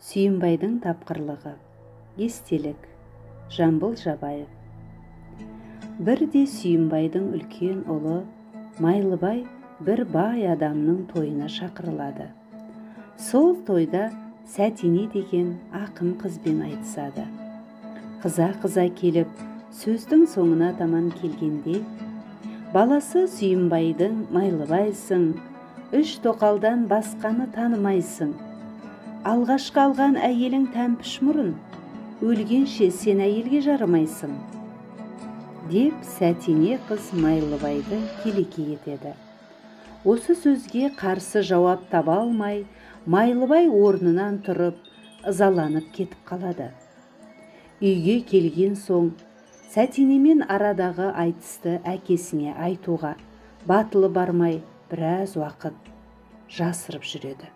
Сүйінбайдың тапқырлығы. Естелік. Жамбыл Жабаев. Бірде Сүйінбайдың үлкен ұлы Майлыбай бір бай адамның тойына шақырылады. Сол тойда Сәтине деген ақын қызбен айтысады. Қыза келіп, сөздің соңына таман келгенде, баласы Сүйінбайдың Майлыбайсың, үш тоқалдан басқаны танымайсың. Алғашқы алған әйелің тәмпіш мұрын, өлгенше сен әйелге жарымайсың. Деп Сәтине қыз Майлыбайды келеке етеді. Осы сөзге қарсы жауап таба алмай, Майлыбай орнынан тұрып, ызаланып кетіп қалады. Үйге келген соң, Сәтинемен арадағы айтысты әкесіне айтуға батылы бармай, біраз уақыт жасырып жүреді.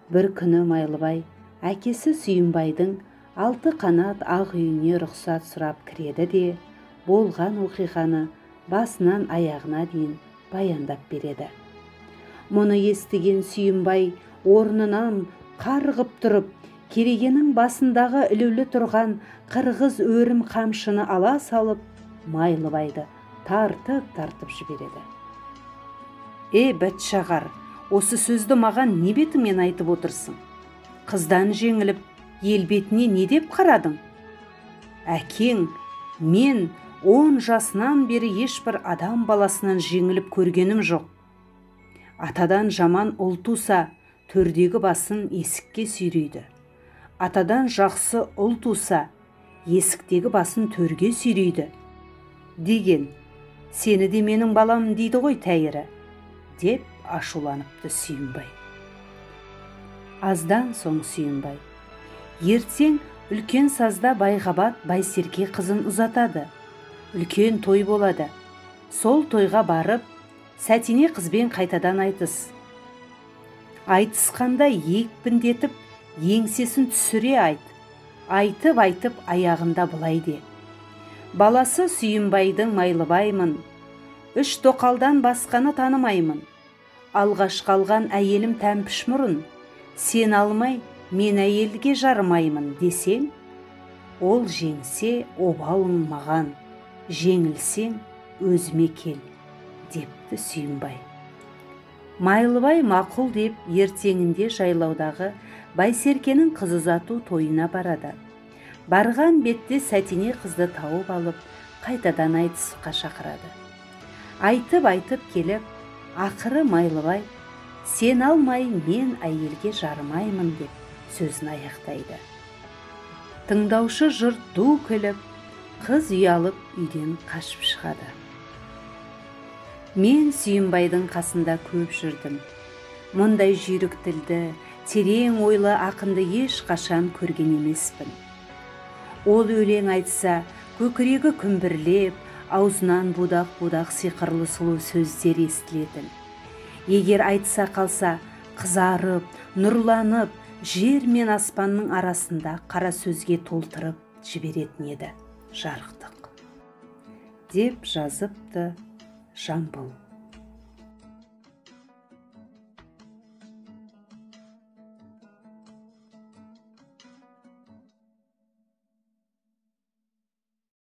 Бір күні Майлыбай әкесі Сүйінбайдың 6 қанат ақ үйіне рұқсат сұрап кіреді де, болған оқиғаны басынан аяғына дейін баяндап береді. Мұны естіген Сүйінбай орнынан қарғып тұрып, керегенің басындағы ілулі тұрған қырғыз өрім қамшыны ала салып, Майлыбайды тартып жібереді. Бәтшағар, осы сөзді маған не бетіңмен айтып отырсың? Қыздан жеңіліп, ел бетіне не деп қарадың? Әкең, мен 10 жасынан бері ешбір адам баласынан жеңіліп көргенім жоқ. Атадан жаман ұл туса, төрдегі басын есікке сүйрейді. Атадан жақсы ұл туса, есіктегі басын төрге сүйрейді. Деген, сені де менің балам дейді ғой тәйірі, деп ашуланыпты Сүйінбай. Аздан соң Сүйінбай, ертең үлкен сазда Байғабат Байсерке қызын ұзатады. Үлкен той болады. Сол тойға барып, Сәтине қызбен қайтадан айтыс. Айтысқанда екпіндетіп, еңсесін түсіре айт. Айтып аяғында былай де. Баласы Сүйінбайдың Майлыбаймын. 3 тоқалдан басқаны танымаймын. Алғаш қалған әйелім тәмпіш мұрын. Сен алмай, мен әйелге жарымаймын десең, ол жеңсе обалың маған, жеңілсең өзіме кел, депті Сүйінбай. Майлыбай мақұл деп ертеңінде жайлаудағы Байсеркенің қыз ұзату тойына барады. Барған бетте Сәтине қызды тауып алып, қайтадан айтысқа шақырады. Айтып келіп, ақыры Майлыбай, сен алмай, мен әйелге жарымаймын деп сөзін аяқтайды. Тыңдаушы жұрт ду күліп, қыз ұялып үйден қашып шығады. Мен Сүйінбайдың қасында көп жүрдім. Мұндай жүйрік тілді, терең ойлы ақынды ешқашан көрген емеспін. Ол өлең айтса, көкірегі күмбірлеп, аузынан будақ сиқырлы сұлу сөздер естілетін. Егер айтса қалса, қызарып, нұрланып, жер мен аспанның арасында қара сөзге толтырып жіберетін еді жарықтық. Деп жазыпты Жамбыл.